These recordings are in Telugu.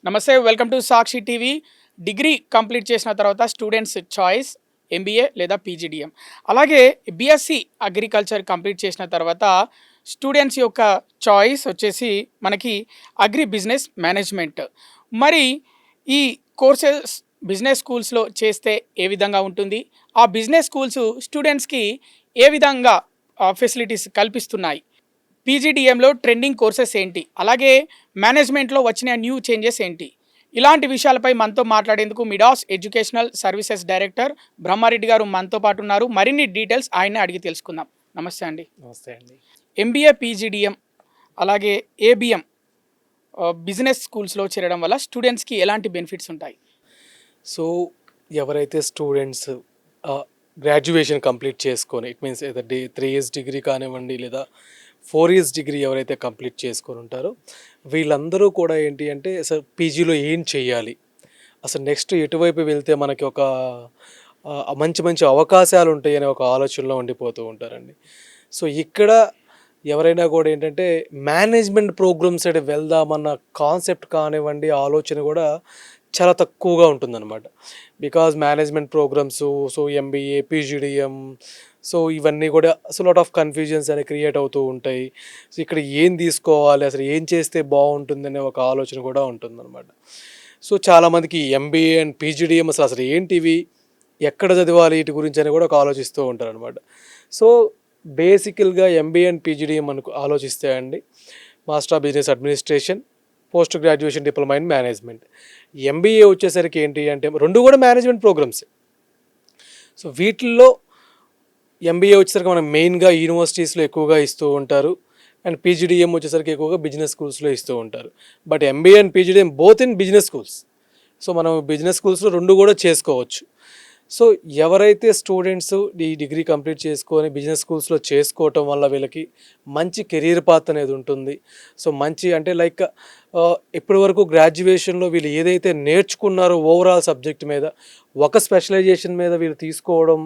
నమస్తే, welcome to Sakshi TV. Degree complete చేసిన తర్వాత స్టూడెంట్స్ చాయిస్ ఎంబీఏ లేదా పీజీడీఎం, అలాగే బీఎస్సీ అగ్రికల్చర్ కంప్లీట్ చేసిన తర్వాత స్టూడెంట్స్ యొక్క చాయిస్ వచ్చేసి మనకి అగ్రి బిజినెస్ మేనేజ్మెంట్. మరి ఈ కోర్సెస్ బిజినెస్ స్కూల్స్లో చేస్తే ఏ విధంగా ఉంటుంది, ఆ బిజినెస్ స్కూల్స్ స్టూడెంట్స్కి ఏ విధంగా ఫెసిలిటీస్ కల్పిస్తున్నాయి, పీజీడీఎంలో ట్రెండింగ్ కోర్సెస్ ఏంటి, అలాగే మేనేజ్మెంట్లో వచ్చిన న్యూ చేంజెస్ ఏంటి, ఇలాంటి విషయాలపై మనతో మాట్లాడేందుకు Midas educational services director Brahmareddy గారు మనతో పాటు ఉన్నారు. మరిన్ని డీటెయిల్స్ ఆయన్ని అడిగి తెలుసుకుందాం. నమస్తే అండి. నమస్తే అండి. ఎంబీఏ పీజీడీఎం అలాగే ఏబిఎం బిజినెస్ స్కూల్స్లో చేరడం వల్ల స్టూడెంట్స్కి ఎలాంటి బెనిఫిట్స్ ఉంటాయి? సో ఎవరైతే స్టూడెంట్స్ గ్రాడ్యుయేషన్ కంప్లీట్ చేసుకొని, ఇట్ మీన్స్ ఏదో 3 years డిగ్రీ కానివ్వండి లేదా 4 years డిగ్రీ ఎవరైతే కంప్లీట్ చేసుకొని ఉంటారో వీళ్ళందరూ కూడా ఏంటి అంటే అసలు పీజీలో ఏం చేయాలి, అసలు నెక్స్ట్ ఎటువైపు వెళ్తే మనకి ఒక మంచి మంచి అవకాశాలు ఉంటాయి అనే ఒక ఆలోచనలో ఉండిపోతూ ఉంటారండి. సో ఇక్కడ ఎవరైనా కూడా ఏంటంటే మేనేజ్మెంట్ ప్రోగ్రామ్స్ సైడ్ వెళ్దామన్న కాన్సెప్ట్ కానివ్వండి, ఆలోచన కూడా చాలా తక్కువగా ఉంటుందన్నమాట. Because management programmes, so MBA PGDM, so ఇవన్నీ కూడా అసలు లాట్ ఆఫ్ కన్ఫ్యూజన్స్ అనేవి క్రియేట్ అవుతూ ఉంటాయి. సో ఇక్కడ ఏం తీసుకోవాలి, అసలు ఏం చేస్తే బాగుంటుంది అనే ఒక ఆలోచన కూడా ఉంటుందన్నమాట. సో చాలామందికి ఎంబీఏ అండ్ పీజీడీఎం అసలు ఏంటివి, ఎక్కడ చదవాలి, వీటి గురించి అని కూడా ఒక ఆలోచిస్తూ ఉంటారనమాట. సో బేసికల్గా ఎంబీఏ అండ్ పీజీడీఎం మనకు ఆలోచిస్తే అండి, master of business administration, post graduation diploma in management. MBA వచ్చేసరికి ఏంటి అంటే రెండు కూడా మేనేజ్మెంట్ ప్రోగ్రామ్స్. సో వీటిల్లో ఎంబీఏ వచ్చేసరికి మనం మెయిన్గా యూనివర్సిటీస్లో ఎక్కువగా ఇస్తూ ఉంటారు, అండ్ పీజీడీఎం వచ్చేసరికి ఎక్కువగా బిజినెస్ స్కూల్స్లో ఇస్తూ ఉంటారు. But MBA and PGDM both in business schools. So మనం బిజినెస్ స్కూల్స్లో రెండు కూడా చేసుకోవచ్చు. సో ఎవరైతే స్టూడెంట్స్ ఈ డిగ్రీ కంప్లీట్ చేసుకొని బిజినెస్ స్కూల్స్లో చేసుకోవటం వల్ల వీళ్ళకి మంచి కెరీర్ పాత్ అనేది ఉంటుంది. సో మంచి అంటే లైక్ ఇప్పటి వరకు గ్రాడ్యుయేషన్లో వీళ్ళు ఏదైతే నేర్చుకున్నారో ఓవరాల్ సబ్జెక్ట్ మీద ఒక స్పెషలైజేషన్ మీద వీళ్ళు తీసుకోవడం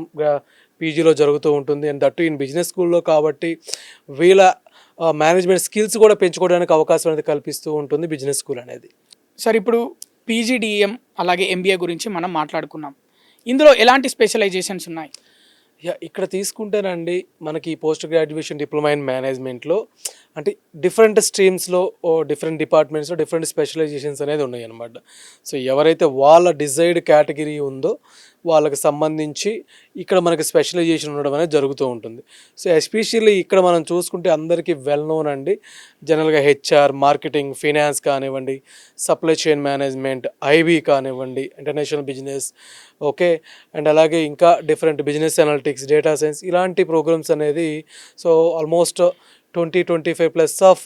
పీజీలో జరుగుతూ ఉంటుంది. అండ్ దట్టు ఇన్ బిజినెస్ స్కూల్లో కాబట్టి వీళ్ళ మేనేజ్మెంట్ స్కిల్స్ కూడా పెంచుకోవడానికి అవకాశం అనేది కల్పిస్తూ ఉంటుంది బిజినెస్ స్కూల్ అనేది. సార్, ఇప్పుడు పీజీడీఎం అలాగే ఎంబీఏ గురించి మనం మాట్లాడుకున్నాం. ఇందులో ఎలాంటి స్పెషలైజేషన్స్ ఉన్నాయి? ఇక్కడ తీసుకుంటేనండి మనకి పోస్ట్ గ్రాడ్యుయేషన్ డిప్లొమా ఇన్ మేనేజ్మెంట్లో అంటే డిఫరెంట్ స్ట్రీమ్స్లో డిఫరెంట్ డిపార్ట్మెంట్స్లో డిఫరెంట్ స్పెషలైజేషన్స్ అనేది ఉన్నాయి అన్నమాట. సో ఎవరైతే వాళ్ళ డిజైర్డ్ కేటగిరీ ఉందో వాళ్ళకి సంబంధించి ఇక్కడ మనకి స్పెషలైజేషన్ ఉండడం అనేది జరుగుతూ ఉంటుంది. సో ఎస్పెషల్లీ ఇక్కడ మనం చూసుకుంటే అందరికీ వెల్ నోన్ అండి, జనరల్గా హెచ్ఆర్, మార్కెటింగ్, ఫినాన్స్ కానివ్వండి, సప్లై చైన్ మేనేజ్మెంట్, ఐబీ కానివ్వండి, ఇంటర్నేషనల్ బిజినెస్, ఓకే, అండ్ అలాగే ఇంకా different business analytics, data science, ఇలాంటి ప్రోగ్రామ్స్ అనేది సో ఆల్మోస్ట్ 20-25+ ఆఫ్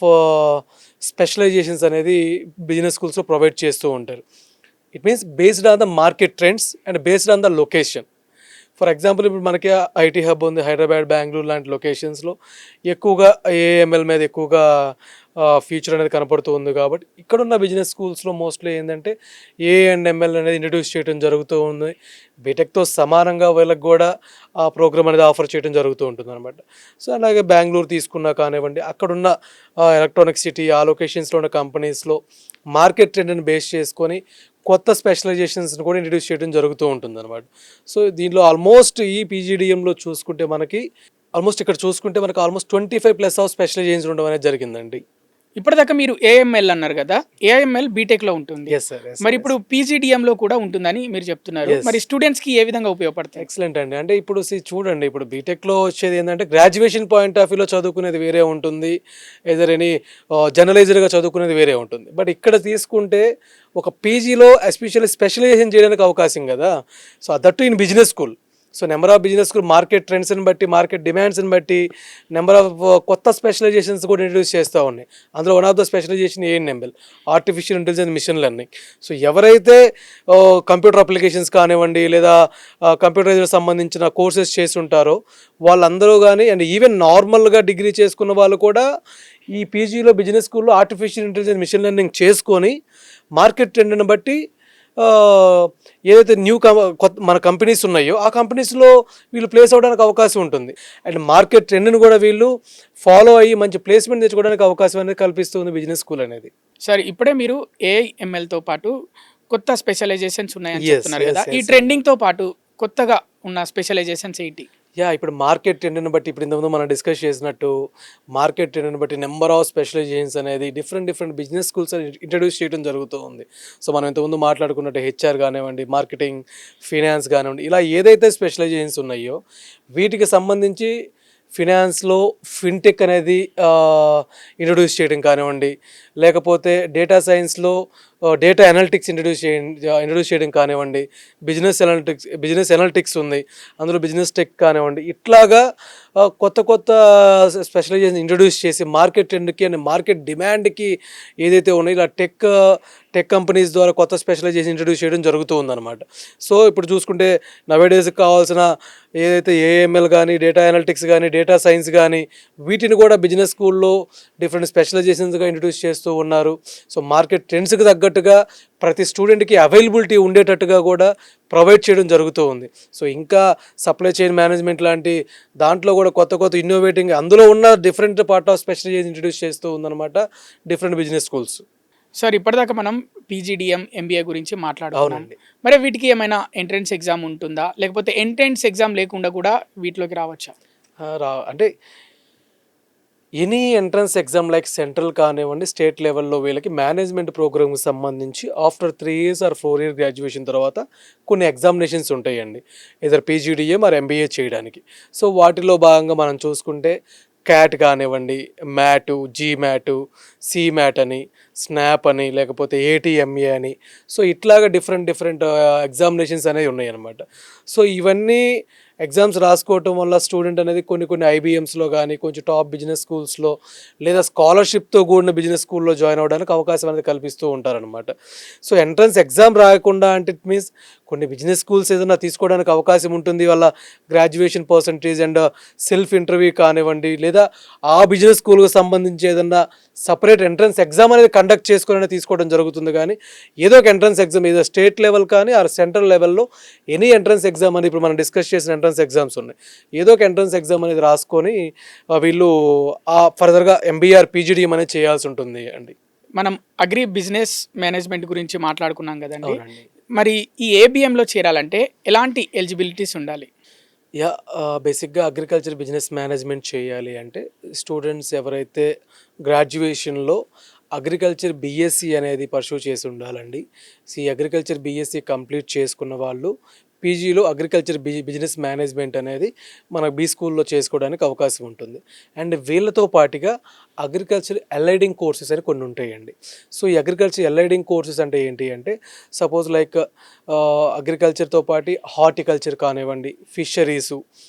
స్పెషలైజేషన్స్ అనేది బిజినెస్ స్కూల్స్లో ప్రొవైడ్ చేస్తూ ఉంటారు. It means based on the market trends and based on the location. For example ఇప్పుడు మనకి ఐటీ హబ్ ఉంది, హైదరాబాద్, బెంగళూరు లాంటి లొకేషన్స్లో ఎక్కువగా ఏఎంఎల్ మీద ఎక్కువగా ఫ్యూచర్ అనేది కనపడుతూ ఉంది. కాబట్టి ఇక్కడున్న బిజినెస్ స్కూల్స్లో మోస్ట్లీ ఏంటంటే ఏఎంఎల్ అనేది ఇంట్రడ్యూస్ చేయడం జరుగుతూ ఉంది. బీటెక్తో సమానంగా వీళ్ళకి కూడా ఆ ప్రోగ్రామ్ అనేది ఆఫర్ చేయడం జరుగుతూ ఉంటుంది అనమాట. సో అలాగే బెంగళూరు తీసుకున్నా కానివ్వండి, అక్కడున్న ఎలక్ట్రానిక్ సిటీ, ఆ లొకేషన్స్లో ఉన్న కంపెనీస్లో మార్కెట్ ట్రెండ్ని బేస్ చేసుకొని కొత్త స్పెషలైజేషన్స్ని కూడా ఇంట్రడ్యూస్ చేయడం జరుగుతూ ఉంటుంది అనమాట. సో దీనిలో ఆల్మోస్ట్ ఈ పీజీడీఎంలో చూసుకుంటే మనకి ఇక్కడ చూసుకుంటే మనకి ఆల్మోస్ట్ 25+ ఆఫ్ స్పెషలైజేషన్స్ ఉండడం అనేది జరిగిందండి. ఇప్పటిదాకా మీరు ఏఎంఎల్ అన్నారు కదా, ఏఎంఎల్ బీటెక్లో ఉంటుంది. మరి ఇప్పుడు పీజీడీఎంలో కూడా ఉంటుందని మీరు చెప్తున్నారు. మరి స్టూడెంట్స్కి ఏ విధంగా ఉపయోగపడుతుంది? ఎక్సలెంట్ అండి. అంటే ఇప్పుడు చూడండి, ఇప్పుడు బీటెక్లో వచ్చేది ఏంటంటే గ్రాడ్యుయేషన్ పాయింట్ ఆఫ్ వ్యూలో చదువుకునేది వేరే ఉంటుంది, ఏదర్ ఎనీ జర్నలైజర్గా చదువుకునేది వేరే ఉంటుంది. బట్ ఇక్కడ తీసుకుంటే ఒక పీజీలో ఎస్పెషల్లీ స్పెషలైజేషన్ చేయడానికి అవకాశం కదా. So that in business school. So number of business school market ట్రెండ్స్ని బట్టి, మార్కెట్ డిమాండ్స్ని బట్టి నెంబర్ ఆఫ్ కొత్త స్పెషలైజేషన్స్ కూడా ఇంట్రడ్యూస్ చేస్తూ ఉన్నాయి. అందులో one of the specialization ANML, artificial intelligence, machine learning. So ఎవరైతే కంప్యూటర్ అప్లికేషన్స్ కానివ్వండి లేదా కంప్యూటరైజర్ సంబంధించిన కోర్సెస్ చేసి ఉంటారో వాళ్ళందరూ కానీ, అండ్ ఈవెన్ నార్మల్గా డిగ్రీ చేసుకున్న వాళ్ళు కూడా ఈ పీజీలో బిజినెస్ స్కూల్లో ఆర్టిఫిషియల్ ఇంటెలిజెన్స్, మిషన్ లెర్నింగ్ చేసుకొని మార్కెట్ ట్రెండ్ని బట్టి ఏదైతే కొత్త మన కంపెనీస్ ఉన్నాయో ఆ కంపెనీస్లో వీళ్ళు ప్లేస్ అవ్వడానికి అవకాశం ఉంటుంది. అండ్ మార్కెట్ ట్రెండ్ని కూడా వీళ్ళు ఫాలో అయ్యి మంచి ప్లేస్మెంట్ తెచ్చుకోవడానికి అవకాశం అనేది కల్పిస్తుంది బిజినెస్ స్కూల్ అనేది. సార్ ఇప్పుడే మీరు ఏఐఎంఎల్తో పాటు కొత్త స్పెషలైజేషన్స్ ఉన్నాయని Yes, చెప్తున్నారు yes, కదా, ఈ yes. ట్రెండింగ్తో పాటు కొత్తగా ఉన్న స్పెషలైజేషన్స్ ఏంటి? ఇప్పుడు మార్కెట్ ట్రెండ్‌ని బట్టి ఇప్పుడు ఇంతకుముందు మనం డిస్కస్ చేసినట్టు మార్కెట్ ట్రెండ్‌ని బట్టి నెంబర్ ఆఫ్ స్పెషలైజేషన్స్ అనేది డిఫరెంట్ బిజినెస్ స్కూల్స్ ఇంట్రడ్యూస్ చేయడం జరుగుతూ ఉంది. సో మనం ఇంతకుముందు మాట్లాడుకున్నట్టు హెచ్ఆర్ కానివ్వండి, మార్కెటింగ్, ఫినాన్స్ కానివ్వండి, ఇలా ఏదైతే స్పెషలైజేషన్స్ ఉన్నాయో వీటికి సంబంధించి ఫినాన్స్‌లో ఫిన్‌టెక్ అనేది ఇంట్రడ్యూస్ చేయడం కానివ్వండి, లేకపోతే డేటా సైన్స్‌లో డేటా అనలిటిక్స్ ఇంట్రడ్యూస్ చేయడం కానివ్వండి, బిజినెస్ అనలిటిక్స్ ఉంది, అందులో బిజినెస్ టెక్ కానివ్వండి, ఇట్లాగా కొత్త స్పెషలైజేషన్ ఇంట్రడ్యూస్ చేసి మార్కెట్ ట్రెండ్‌కి అండ్ మార్కెట్ డిమాండ్‌కి ఏదైతే ఉన్నాయో ఇలా టెక్ కంపెనీస్ ద్వారా కొత్త స్పెషలైజేషన్ ఇంట్రడ్యూస్ చేయడం జరుగుతూ ఉందన్నమాట. సో ఇప్పుడు చూసుకుంటే నవేడేస్కి కావాల్సిన ఏదైతే ఏఎంఎల్ కానీ, డేటా అనలిటిక్స్ కానీ, డేటా సైన్స్ కానీ వీటిని కూడా బిజినెస్ స్కూల్లో డిఫరెంట్ స్పెషలైజేషన్స్గా ఇంట్రడ్యూస్ చేస్తూ ఉన్నారు. సో మార్కెట్ ట్రెండ్స్కి తగ్గట్టుగా ప్రతి స్టూడెంట్కి అవైలబిలిటీ ఉండేటట్టుగా కూడా ప్రొవైడ్ చేయడం జరుగుతూ ఉంది. సో ఇంకా సప్లై చైన్ మేనేజ్మెంట్ లాంటి దాంట్లో కూడా కొత్త ఇన్నోవేటింగ్ అందులో ఉన్న different part of specialisation introduce చేస్తూ ఉందన్నమాట డిఫరెంట్ బిజినెస్ స్కూల్స్. సార్ ఇప్పటిదాకా మనం పీజీడిఎం, ఎంబీఏ గురించి మాట్లాడుకున్నాం. అవునండి. మరి వీటికి ఏమైనా ఎంట్రన్స్ ఎగ్జామ్ ఉంటుందా, లేకపోతే ఎంట్రన్స్ ఎగ్జామ్ లేకుండా కూడా వీటిలోకి రావచ్చా? అంటే any entrance exam like central కానివ్వండి, స్టేట్ లెవెల్లో వీళ్ళకి మేనేజ్మెంట్ ప్రోగ్రామ్కి సంబంధించి after 3 years or 4 year graduation తర్వాత కొన్ని ఎగ్జామినేషన్స్ ఉంటాయండి, ఇదర్ పీజీడిఎం ఆర్ ఎంబీఏ చేయడానికి. సో వాటిలో భాగంగా మనం చూసుకుంటే క్యాట్ కానివ్వండి, మ్యాటు, జీమ్యాటు, సీమ్యాట్ అని, స్నాప్ అని, లేకపోతే ఏటీఎంఏ అని, సో ఇట్లాగా డిఫరెంట్ ఎగ్జామినేషన్స్ అనేవి ఉన్నాయన్నమాట. సో ఇవన్నీ ఎగ్జామ్స్ రాసుకోవటం వల్ల స్టూడెంట్ అనేది కొన్ని ఐబీఎంస్లో కానీ, కొంచెం టాప్ బిజినెస్ స్కూల్స్లో లేదా స్కాలర్షిప్తో కూడిన బిజినెస్ స్కూల్లో జాయిన్ అవ్వడానికి అవకాశం అనేది కల్పిస్తూ ఉంటారనమాట. సో ఎంట్రన్స్ ఎగ్జామ్ రాయకుండా అంటే ఇట్ మీన్స్ కొన్ని బిజినెస్ స్కూల్స్ ఏదైనా తీసుకోవడానికి అవకాశం ఉంటుంది, వాళ్ళ graduation percentage and self interview కానివ్వండి, లేదా ఆ బిజినెస్ స్కూల్కి సంబంధించి ఏదన్నా సపరేట్ ఎంట్రన్స్ ఎగ్జామ్ అనేది కండక్ట్ చేసుకుని తీసుకోవడం జరుగుతుంది. కానీ ఏదో ఒక ఎంట్రన్స్ ఎగ్జామ్ ఏదో స్టేట్ లెవెల్ కానీ ఆర్ సెంట్రల్ లెవెల్లో ఎనీ ఎంట్రన్స్ ఎగ్జామ్ అని ఇప్పుడు మనం డిస్కస్ చేసిన ఎంట్రన్స్ ఎగ్జామ్స్ ఉన్నాయి, ఏదో ఒక ఎంట్రన్స్ ఎగ్జామ్ అనేది రాసుకొని వీళ్ళు ఫర్దర్గా ఎంబీఆర్ పీజీడీఎం అనేది చేయాల్సి ఉంటుంది అండి. మనం అగ్రి బిజినెస్ మేనేజ్మెంట్ గురించి మాట్లాడుకున్నాం కదండి. అవునండి. మరి ఈ ఏబిఎంలో చేరాలంటే ఎలాంటి ఎలిజిబిలిటీస్ ఉండాలి? బేసిక్గా అగ్రికల్చర్ బిజినెస్ మేనేజ్మెంట్ చేయాలి అంటే స్టూడెంట్స్ ఎవరైతే గ్రాడ్యుయేషన్లో అగ్రికల్చర్ బీఎస్సీ అనేది పర్సూ చేసి ఉండాలండి. ఈ అగ్రికల్చర్ బీఎస్సీ కంప్లీట్ చేసుకున్న వాళ్ళు పీజీలో అగ్రికల్చర్ బిజినెస్ మేనేజ్మెంట్ అనేది మన బీ స్కూల్లో చేసుకోవడానికి అవకాశం ఉంటుంది. అండ్ వీళ్ళతో పాటుగా అగ్రికల్చర్ ఎలైడింగ్ కోర్సెస్ అని కొన్ని ఉంటాయండి. సో ఈ అగ్రికల్చర్ ఎలైడింగ్ కోర్సెస్ అంటే ఏంటి అంటే సపోజ్ లైక్ అగ్రికల్చర్తో పాటు హార్టికల్చర్ కానివ్వండి, ఫిషరీసు,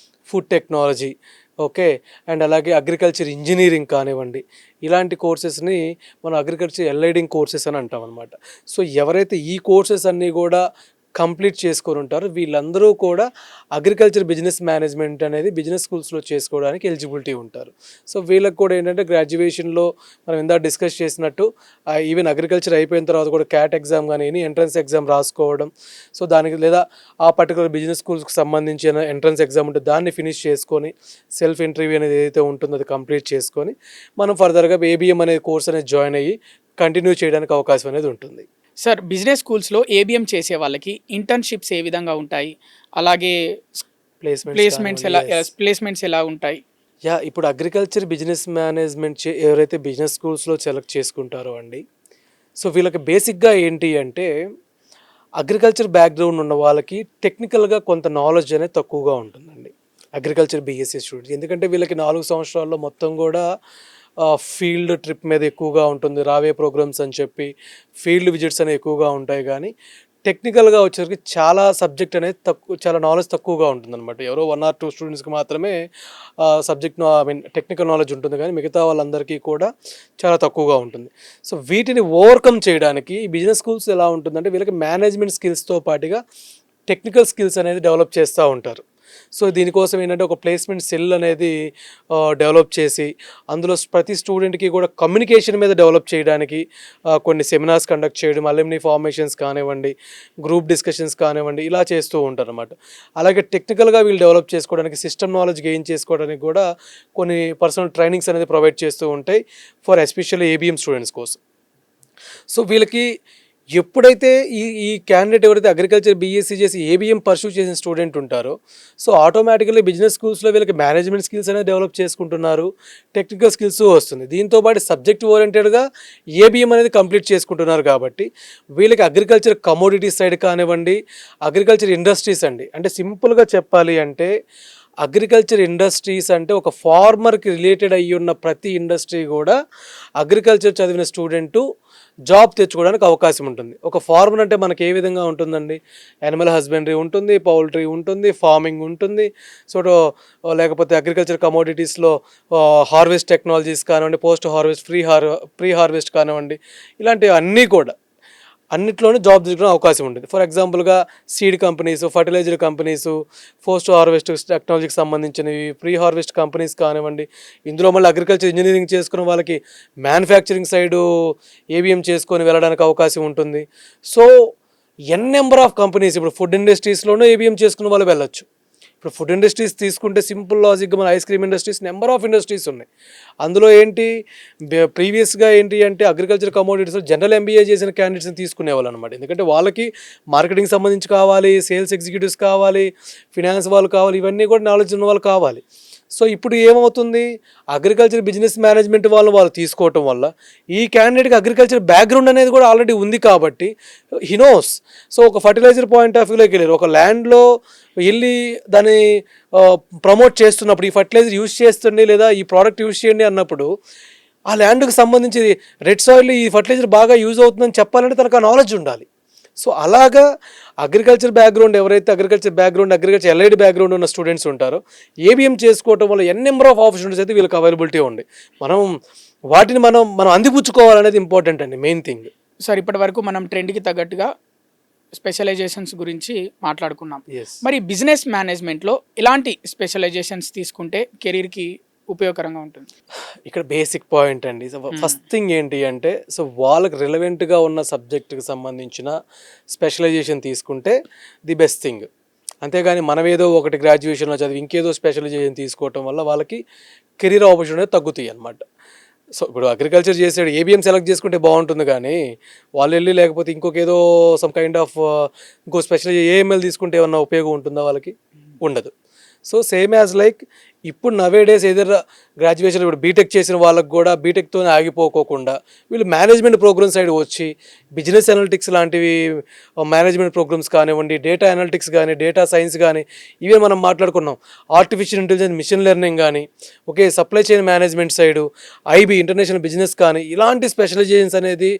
ఫుడ్ టెక్నాలజీ, ఓకే, అండ్ అలాగే అగ్రికల్చర్ ఇంజనీరింగ్ కానివ్వండి, ఇలాంటి కోర్సెస్ని మనం అగ్రికల్చర్ ఎలైడింగ్ కోర్సెస్ అని అంటాం అనమాట. సో ఎవరైతే ఈ కోర్సెస్ అన్నీ కూడా కంప్లీట్ చేసుకొని ఉంటారు వీళ్ళందరూ కూడా అగ్రికల్చర్ బిజినెస్ మేనేజ్మెంట్ అనేది బిజినెస్ స్కూల్స్లో చేసుకోవడానికి ఎలిజిబిలిటీ ఉంటారు. సో వీళ్ళకి కూడా ఏంటంటే గ్రాడ్యుయేషన్లో మనం ఇందాక డిస్కస్ చేసినట్టు ఈవెన్ అగ్రికల్చర్ అయిపోయిన తర్వాత కూడా క్యాట్ ఎగ్జామ్ కానీ ఎనీ ఎంట్రన్స్ ఎగ్జామ్ రాసుకోవడం, సో దానికి లేదా ఆ పర్టికులర్ బిజినెస్ స్కూల్స్కి సంబంధించిన ఎంట్రన్స్ ఎగ్జామ్ ఉంటే దాన్ని ఫినిష్ చేసుకొని సెల్ఫ్ ఇంటర్వ్యూ అనేది ఏదైతే ఉంటుందో అది కంప్లీట్ చేసుకొని మనం ఫర్దర్గా ఏబిఎం అనే కోర్స్ అనేది జాయిన్ అయ్యి కంటిన్యూ చేయడానికి అవకాశం అనేది ఉంటుంది. సార్ బిజినెస్ స్కూల్స్లో ఏబిఎం చేసే వాళ్ళకి ఇంటర్న్షిప్స్ ఏ విధంగా ఉంటాయి, అలాగే ప్లేస్మెంట్స్ ఎలా ఉంటాయి? ఇప్పుడు అగ్రికల్చర్ బిజినెస్ మేనేజ్మెంట్ ఎవరైతే బిజినెస్ స్కూల్స్లో సెలెక్ట్ చేసుకుంటారో అండి, సో వీళ్ళకి బేసిక్గా ఏంటి అంటే అగ్రికల్చర్ బ్యాక్గ్రౌండ్ ఉన్న వాళ్ళకి టెక్నికల్గా కొంత నాలెడ్జ్ అనేది తక్కువగా ఉంటుందండి అగ్రికల్చర్ బీఎస్సీ స్టూడెంట్స్. ఎందుకంటే వీళ్ళకి 4 సంవత్సరాల్లో మొత్తం కూడా ఫీల్డ్ ట్రిప్ మీద ఎక్కువగా ఉంటుంది, రావే ప్రోగ్రామ్స్ అని చెప్పి ఫీల్డ్ విజిట్స్ అనేవి ఎక్కువగా ఉంటాయి. కానీ టెక్నికల్గా వచ్చేసరికి చాలా సబ్జెక్ట్ అనేది చాలా నాలెడ్జ్ తక్కువగా ఉంటుందన్నమాట. ఎవరో 1 or 2 స్టూడెంట్స్కి మాత్రమే టెక్నికల్ నాలెడ్జ్ ఉంటుంది, కానీ మిగతా వాళ్ళందరికీ కూడా చాలా తక్కువగా ఉంటుంది. సో వీటిని ఓవర్కమ్ చేయడానికి ఈ బిజినెస్ స్కూల్స్ ఎలా ఉంటుందంటే వీళ్ళకి మేనేజ్మెంట్ స్కిల్స్తో పాటుగా టెక్నికల్ స్కిల్స్ అనేది డెవలప్ చేస్తూ ఉంటారు. సో దీనికోసం ఏంటంటే ఒక ప్లేస్మెంట్ సెల్ అనేది డెవలప్ చేసి అందులో ప్రతి స్టూడెంట్కి కూడా కమ్యూనికేషన్ మీద డెవలప్ చేయడానికి కొన్ని సెమినార్స్ కండక్ట్ చేయడం, అలుమ్ని ఫార్మేషన్స్ కానివ్వండి, గ్రూప్ డిస్కషన్స్ కానివ్వండి, ఇలా చేస్తూ ఉంటారు అన్నమాట. అలాగే టెక్నికల్గా వీళ్ళు డెవలప్ చేసుకోవడానికి సిస్టమ్ నాలెడ్జ్ గెయిన్ చేసుకోవడానికి కూడా కొన్ని పర్సనల్ ట్రైనింగ్స్ అనేది ప్రొవైడ్ చేస్తూ ఉంటాయి ఫర్ ఎస్పెషల్లీ ఏబిఎం స్టూడెంట్స్ కోసం. సో వీళ్ళకి ఎప్పుడైతే ఈ క్యాండిడేట్ ఎవరైతే అగ్రికల్చర్ బీఎస్సీ చేసి ఏబిఎం పర్సూ చేసిన స్టూడెంట్ ఉంటారో సో ఆటోమేటికల్లీ బిజినెస్ స్కూల్స్లో వీళ్ళకి మేనేజ్మెంట్ స్కిల్స్ అనేది డెవలప్ చేసుకుంటున్నారు, టెక్నికల్ స్కిల్స్ వస్తుంది. దీంతో పాటు సబ్జెక్ట్ ఓరియంటెడ్గా ఏబిఎం అనేది కంప్లీట్ చేసుకుంటున్నారు. కాబట్టి వీళ్ళకి అగ్రికల్చర్ కమోడిటీస్ సైడ్ కానివ్వండి, అగ్రికల్చర్ ఇండస్ట్రీస్ అండి, అంటే సింపుల్గా చెప్పాలి అంటే అగ్రికల్చర్ ఇండస్ట్రీస్ అంటే ఒక ఫార్మర్కి రిలేటెడ్ అయ్యి ఉన్న ప్రతి ఇండస్ట్రీ కూడా అగ్రికల్చర్ చదివిన స్టూడెంటు జాబ్ తెచ్చుకోవడానికి అవకాశం ఉంటుంది. ఒక ఫార్మర్ అంటే మనకి ఏ విధంగా ఉంటుందండి, యానిమల్ హస్బెండరీ ఉంటుంది, పౌల్ట్రీ ఉంటుంది, ఫార్మింగ్ ఉంటుంది, సో లేకపోతే అగ్రికల్చర్ కమోడిటీస్లో హార్వెస్ట్ టెక్నాలజీస్ కానివ్వండి, పోస్ట్ హార్వెస్ట్, ప్రీ హార్వెస్ట్ కానివ్వండి, ఇలాంటివి అన్నీ కూడా అన్నిట్లోనే జాబ్ తెచ్చుకునే అవకాశం ఉంటుంది. ఫర్ ఎగ్జాంపుల్గా seed companies, fertiliser companies, post harvest టెక్నాలజీకి సంబంధించినవి, ప్రీ హార్వెస్ట్ కంపెనీస్ కానివ్వండి, ఇందులో మళ్ళీ అగ్రికల్చర్ ఇంజనీరింగ్ చేసుకున్న వాళ్ళకి మ్యానుఫ్యాక్చరింగ్ సైడు ఏబిఎం చేసుకొని వెళ్ళడానికి అవకాశం ఉంటుంది. సో నెంబర్ ఆఫ్ కంపెనీస్, ఇప్పుడు ఫుడ్ ఇండస్ట్రీస్లోనూ ఏబిఎం చేసుకున్న వాళ్ళు వెళ్ళొచ్చు. ఇప్పుడు ఫుడ్ ఇండస్ట్రీస్ తీసుకుంటే సింపుల్ లాజిక్గా మన ice cream industries number of industries ఉన్నాయి. అందులో ఏంటి ప్రీవియస్గా ఏంటి అంటే అగ్రికల్చర్ కమోడిటీస్లో జనరల్ ఎంబీఏ చేసిన క్యాండిడేట్స్ని తీసుకునేవాళ్ళు అనమాట. ఎందుకంటే వాళ్ళకి మార్కెటింగ్ సంబంధించి కావాలి, సేల్స్ ఎగ్జిక్యూటివ్స్ కావాలి, ఫినాన్స్ వాళ్ళు కావాలి, ఇవన్నీ కూడా నాలెడ్జ్ ఉన్న వాళ్ళు కావాలి. సో ఇప్పుడు ఏమవుతుంది, అగ్రికల్చర్ బిజినెస్ మేనేజ్మెంట్ వాళ్ళు తీసుకోవటం వల్ల ఈ క్యాండిడేట్కి అగ్రికల్చర్ బ్యాక్గ్రౌండ్ అనేది కూడా ఆల్రెడీ ఉంది కాబట్టి హినోస్. సో ఒక ఫర్టిలైజర్ పాయింట్ ఆఫ్ వ్యూలోకి వెళ్ళారు, ఒక ల్యాండ్లో వెళ్ళి దాన్ని ప్రమోట్ చేస్తున్నప్పుడు ఈ ఫర్టిలైజర్ యూజ్ చేస్తుండే లేదా ఈ ప్రోడక్ట్ యూజ్ చేయండి అన్నప్పుడు ఆ ల్యాండ్కి సంబంధించి రెడ్ సాయిల్ ఈ ఫర్టిలైజర్ బాగా యూజ్ అవుతుందని చెప్పాలంటే తనకు ఆ నాలెడ్జ్ ఉండాలి. సో అలాగా అగ్రికల్చర్ బ్యాక్గ్రౌండ్ ఎవరైతే అగ్రికల్చర్ ఎల్ఐడి బ్యాక్గ్రౌండ్ ఉన్న స్టూడెంట్స్ ఉంటారో ఏబిఎం చేసుకోవటం వల్ల నెంబర్ ఆఫ్ ఆపర్చునిటీస్ అయితే వీళ్ళకి అవైలబిలిటీ ఉంది. వాటిని మనం అందిపుచ్చుకోవాలనేది ఇంపార్టెంట్ అండి, మెయిన్ థింగ్. సార్ ఇప్పటి వరకు మనం ట్రెండ్కి తగ్గట్టుగా స్పెషలైజేషన్స్ గురించి మాట్లాడుకున్నాం. మరి బిజినెస్ మేనేజ్మెంట్లో ఎలాంటి స్పెషలైజేషన్స్ తీసుకుంటే కెరీర్కి ఉపయోగకరంగా ఉంటుంది? ఇక్కడ బేసిక్ పాయింట్ అండి. ఫస్ట్ థింగ్ ఏంటి అంటే సో వాళ్ళకి రిలవెంట్గా ఉన్న సబ్జెక్టుకి సంబంధించిన స్పెషలైజేషన్ తీసుకుంటే ది బెస్ట్ థింగ్. అంతేగాని మనం ఏదో ఒకటి గ్రాడ్యుయేషన్లో చదివి ఇంకేదో స్పెషలైజేషన్ తీసుకోవటం వల్ల వాళ్ళకి కెరీర్ ఆపర్చునిటీ తగ్గుతాయి అన్నమాట. సో ఇప్పుడు అగ్రికల్చర్ చేసాడు ఏబిఎం సెలెక్ట్ చేసుకుంటే బాగుంటుంది, కానీ వాళ్ళు వెళ్ళి లేకపోతే ఇంకొకేదో సమ్ కైండ్ ఆఫ్ ఇంకో స్పెషలైజ్ ఏఎంఎల్ తీసుకుంటే ఏమన్నా ఉపయోగం ఉంటుందా? వాళ్ళకి ఉండదు. సో సేమ్ యాజ్ లైక్ ఇప్పుడు నవేడేస్ ఏదైనా గ్రాడ్యుయేషన్ ఇప్పుడు బీటెక్ చేసిన వాళ్ళకి కూడా బీటెక్తోనే ఆగిపోకోకుండా వీళ్ళు మేనేజ్మెంట్ ప్రోగ్రామ్స్ సైడ్ వచ్చి బిజినెస్ అనలిటిక్స్ లాంటివి మేనేజ్మెంట్ ప్రోగ్రామ్స్ కానివ్వండి, డేటా అనలిటిక్స్ కానీ, డేటా సైన్స్ కానీ, ఇవే మనం మాట్లాడుకున్నాం, ఆర్టిఫిషియల్ ఇంటెలిజెన్స్, మిషన్ లెర్నింగ్ కానీ, okay supply chain management side, IB international business కానీ, ఇలాంటి స్పెషలైజేషన్స్ అనేది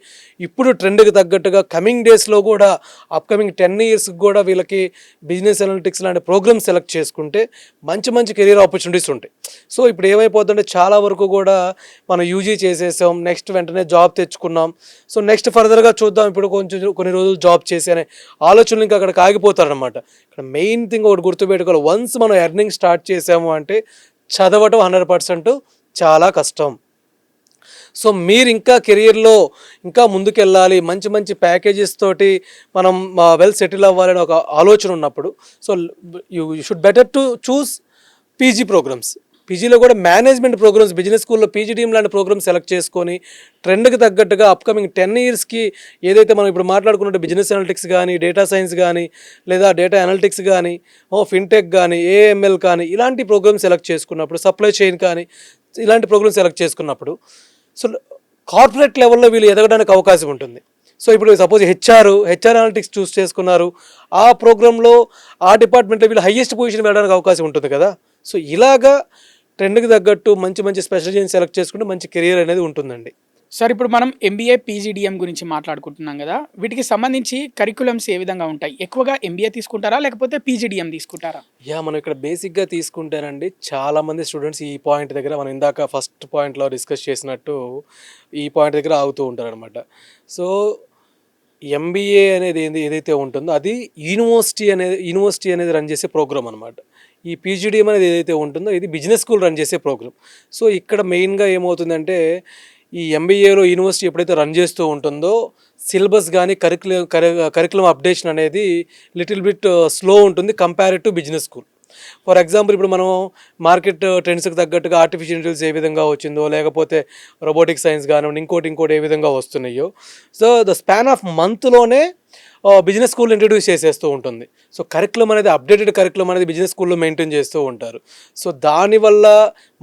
ఇప్పుడు ట్రెండ్కి తగ్గట్టుగా కమింగ్ డేస్లో కూడా అప్కమింగ్ 10 yearsకి కూడా వీళ్ళకి బిజినెస్ అనలిటిక్స్ లాంటి ప్రోగ్రామ్స్ సెలెక్ట్ చేసుకుంటే మంచి కెరీర్ ఆపర్చునిటీస్ ఉంటాయి. సో ఇప్పుడు ఏమైపోతుందంటే చాలా వరకు కూడా మనం యూజీ చేసేసాం, నెక్స్ట్ వెంటనే జాబ్ తెచ్చుకున్నాం, సో నెక్స్ట్ ఫర్దర్గా చూద్దాం, ఇప్పుడు కొన్ని రోజులు జాబ్ చేసి అనే ఆలోచనలు ఇంకా అక్కడికి ఆగిపోతారనమాట. ఇక్కడ మెయిన్ థింగ్ ఒకటి గుర్తుపెట్టుకోవాలి, వన్స్ మనం ఎర్నింగ్ స్టార్ట్ చేసాము అంటే చదవటం 100% చాలా కష్టం. సో మీరు ఇంకా కెరియర్లో ఇంకా ముందుకెళ్ళాలి, మంచి ప్యాకేజెస్ తోటి మనం వెల్ సెటిల్ అవ్వాలని ఒక ఆలోచన ఉన్నప్పుడు so you should better to choose PG programmes. పీజీలో కూడా మేనేజ్మెంట్ ప్రోగ్రామ్స్, బిజినెస్ స్కూల్లో పీజీడీఎం లాంటి ప్రోగ్రామ్స్ సెలెక్ట్ చేసుకొని ట్రెండ్కి తగ్గట్టుగా అప్కమింగ్ 10 yearsకి ఏదైతే మనం ఇప్పుడు మాట్లాడుకున్నట్టు బిజినెస్ అనలిటిక్స్ కానీ, డేటా సైన్స్ కానీ, లేదా డేటా అనలిటిక్స్ కానీ, ఫిన్టెక్ కానీ, ఏఎంఎల్ కానీ, ఇలాంటి ప్రోగ్రామ్స్ సెలెక్ట్ చేసుకున్నప్పుడు, సప్లై చైన్ కానీ ఇలాంటి ప్రోగ్రామ్స్ సెలెక్ట్ చేసుకున్నప్పుడు సో కార్పొరేట్ లెవెల్లో వీళ్ళు ఎదగడానికి అవకాశం ఉంటుంది. సో ఇప్పుడు సపోజ్ హెచ్ఆర్ అనలిటిక్స్ చూస్ చేసుకున్నారు, ఆ ప్రోగ్రాంలో ఆ డిపార్ట్మెంట్లో వీళ్ళు హైయెస్ట్ పొజిషన్ వెళ్ళడానికి అవకాశం ఉంటుంది కదా. సో ఇలాగా ట్రెండ్కి తగ్గట్టు మంచి స్పెషలైజేషన్ సెలెక్ట్ చేసుకుంటే మంచి కెరియర్ అనేది ఉంటుందండి. సార్ ఇప్పుడు మనం ఎంబీఏ పీజీడీఎం గురించి మాట్లాడుకుంటున్నాం కదా, వీటికి సంబంధించి కరికులమ్స్ ఏ విధంగా ఉంటాయి? ఎక్కువగా ఎంబీఏ తీసుకుంటారా లేకపోతే పీజీడీఎం తీసుకుంటారా? మనం ఇక్కడ బేసిక్గా తీసుకుంటేనండి చాలామంది స్టూడెంట్స్ ఈ పాయింట్ దగ్గర మనం ఇందాక ఫస్ట్ పాయింట్లో డిస్కస్ చేసినట్టు ఈ పాయింట్ దగ్గర ఆగుతూ ఉంటారు అనమాట. సో ఎంబీఏ అనేది ఏదైతే ఉంటుందో అది యూనివర్సిటీ అనేది రన్ చేసే ప్రోగ్రామ్ అనమాట. ఈ పీజీడీఎం అనేది ఏదైతే ఉంటుందో ఇది బిజినెస్ స్కూల్ రన్ చేసే ప్రోగ్రామ్. సో ఇక్కడ మెయిన్గా ఏమవుతుందంటే ఈ ఎంబీఏలో యూనివర్సిటీ ఎప్పుడైతే రన్ చేస్తూ ఉంటుందో సిలబస్ కానీ కరికులం అప్డేషన్ అనేది లిటిల్ బిట్ స్లో ఉంటుంది compared to business school. For example ఇప్పుడు మనం మార్కెట్ ట్రెండ్స్కి తగ్గట్టుగా ఆర్టిఫిషియల్ ఇంటెలిజెన్స్ ఏ విధంగా వచ్చిందో, లేకపోతే రోబోటిక్ సైన్స్ కానివ్వండి, ఇంకోటి ఏ విధంగా వస్తున్నాయో, సో ద స్పాన్ ఆఫ్ మంత్లోనే బిజినెస్ స్కూల్ ఇంట్రడ్యూస్ చేసేస్తూ ఉంటుంది. సో కరికులం అనేది అప్డేటెడ్ కరికులం అనేది బిజినెస్ స్కూల్లో మెయింటైన్ చేస్తూ ఉంటారు. సో దానివల్ల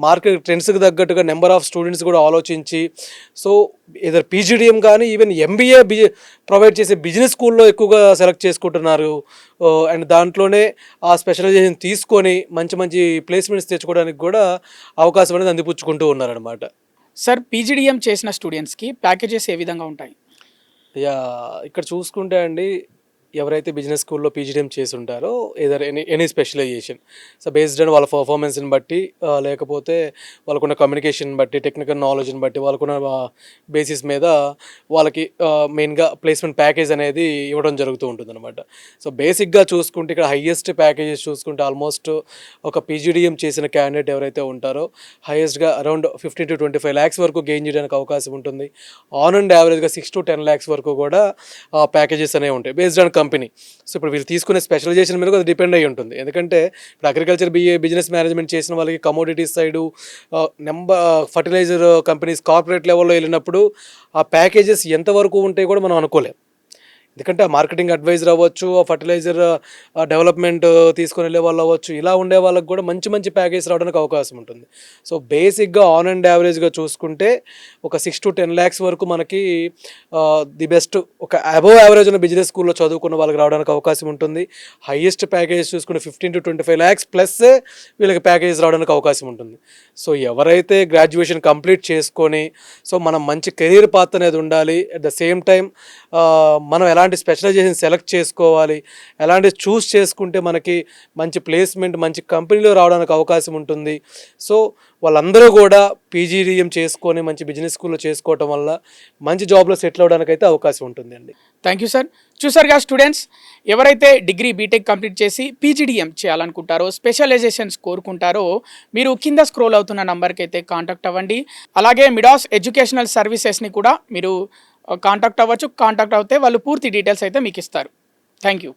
మార్కెట్ ట్రెండ్స్కి తగ్గట్టుగా నెంబర్ ఆఫ్ స్టూడెంట్స్ కూడా ఆలోచించి, సో ఏదర్ పీజీడిఎం కానీ ఈవెన్ ఎంబీఏ ప్రొవైడ్ చేసే బిజినెస్ స్కూల్లో ఎక్కువగా సెలెక్ట్ చేసుకుంటున్నారు. అండ్ దాంట్లోనే ఆ స్పెషలైజేషన్ తీసుకొని మంచి మంచి ప్లేస్మెంట్స్ తెచ్చుకోవడానికి కూడా అవకాశం అనేది అందిపుచ్చుకుంటూ ఉన్నారనమాట. సార్ పీజీడిఎం చేసిన స్టూడెంట్స్కి ప్యాకేజెస్ ఏ విధంగా ఉంటాయి? యా, ఇక్కడ చూసుకుంటే అండి, ఎవరైతే బిజినెస్ స్కూల్లో పీజీడీఎం చేసి ఉంటారో either any specialisation, so based on వాళ్ళ పర్ఫార్మెన్స్ని బట్టి, లేకపోతే వాళ్ళకున్న కమ్యూనికేషన్ బట్టి, టెక్నికల్ నాలెడ్జ్ని బట్టి, వాళ్ళకున్న బేసిస్ మీద వాళ్ళకి మెయిన్గా ప్లేస్మెంట్ ప్యాకేజ్ అనేది ఇవ్వడం జరుగుతూ ఉంటుంది అనమాట. సో బేసిక్గా చూసుకుంటే ఇక్కడ హైయెస్ట్ ప్యాకేజెస్ చూసుకుంటే ఆల్మోస్ట్ ఒక పీజీడీఎం చేసిన క్యాండిడేట్ ఎవరైతే ఉంటారో హైయెస్ట్గా అరౌండ్ 15 to 25 lakhs వరకు గెయిన్ చేయడానికి అవకాశం ఉంటుంది. ఆన్ అండ్ యావరేజ్గా 6 to 10 lakhs వరకు కూడా ప్యాకేజెస్ అనేవి ఉంటాయి బేస్డ్ ఆన్ కంపెనీ. సో ఇప్పుడు వీళ్ళు తీసుకునే స్పెషలైజేషన్ మీద అది డిపెండ్ అయ్యి ఉంటుంది. ఎందుకంటే ఇప్పుడు అగ్రికల్చర్ బిజినెస్ మేనేజ్మెంట్ చేసిన వాళ్ళకి commodities side, fertiliser companies corporate లెవెల్లో వెళ్ళినప్పుడు ఆ ప్యాకేజెస్ ఎంతవరకు ఉంటాయి కూడా మనం అనుకోలేం. ఎందుకంటే ఆ మార్కెటింగ్ అడ్వైజర్ అవ్వచ్చు, ఆ ఫర్టిలైజర్ డెవలప్మెంట్ తీసుకొని వెళ్ళే వాళ్ళు అవ్వచ్చు, ఇలా ఉండే వాళ్ళకి కూడా మంచి మంచి ప్యాకేజ్ రావడానికి అవకాశం ఉంటుంది. సో బేసిక్గా ఆన్ అండ్ యావరేజ్గా చూసుకుంటే ఒక 6 to 10 lakhs వరకు మనకి ది బెస్ట్ ఒక అబోవ్ యావరేజ్ ఉన్న బిజినెస్ స్కూల్లో చదువుకున్న వాళ్ళకి రావడానికి అవకాశం ఉంటుంది. హైయెస్ట్ ప్యాకేజెస్ చూసుకుంటే 15 to 25 lakhs ప్లస్ వీళ్ళకి ప్యాకేజెస్ రావడానికి అవకాశం ఉంటుంది. సో ఎవరైతే గ్రాడ్యుయేషన్ కంప్లీట్ చేసుకొని, సో మనం మంచి కెరీర్ పాత్ అనేది ఉండాలి, అట్ ద సేమ్ టైం మనం ఎలాంటి స్పెషలైజేషన్ సెలెక్ట్ చేసుకోవాలి, ఎలాంటి చూస్ చేసుకుంటే మనకి మంచి ప్లేస్మెంట్ మంచి కంపెనీలో రావడానికి అవకాశం ఉంటుంది. సో వాళ్ళందరూ కూడా పీజీడీఎం చేసుకొని మంచి బిజినెస్ స్కూల్లో చేసుకోవటం వల్ల మంచి జాబ్లో సెటిల్ అవ్వడానికి అయితే అవకాశం ఉంటుంది అండి. Thank you sir. చూసారుగా స్టూడెంట్స్, ఎవరైతే డిగ్రీ బీటెక్ కంప్లీట్ చేసి పీజీడీఎం చేయాలనుకుంటారో, స్పెషలైజేషన్స్ కోరుకుంటారో, మీరు కింద స్క్రోల్ అవుతున్న నంబర్కి అయితే కాంటాక్ట్ అవ్వండి. అలాగే మిడాస్ ఎడ్యుకేషనల్ సర్వీసెస్ని కూడా మీరు కాంటాక్ట్ అవ్వచ్చు. కాంటాక్ట్ అవుతే వాళ్ళు పూర్తి డీటెయిల్స్ అయితే మీకు ఇస్తారు. Thank you.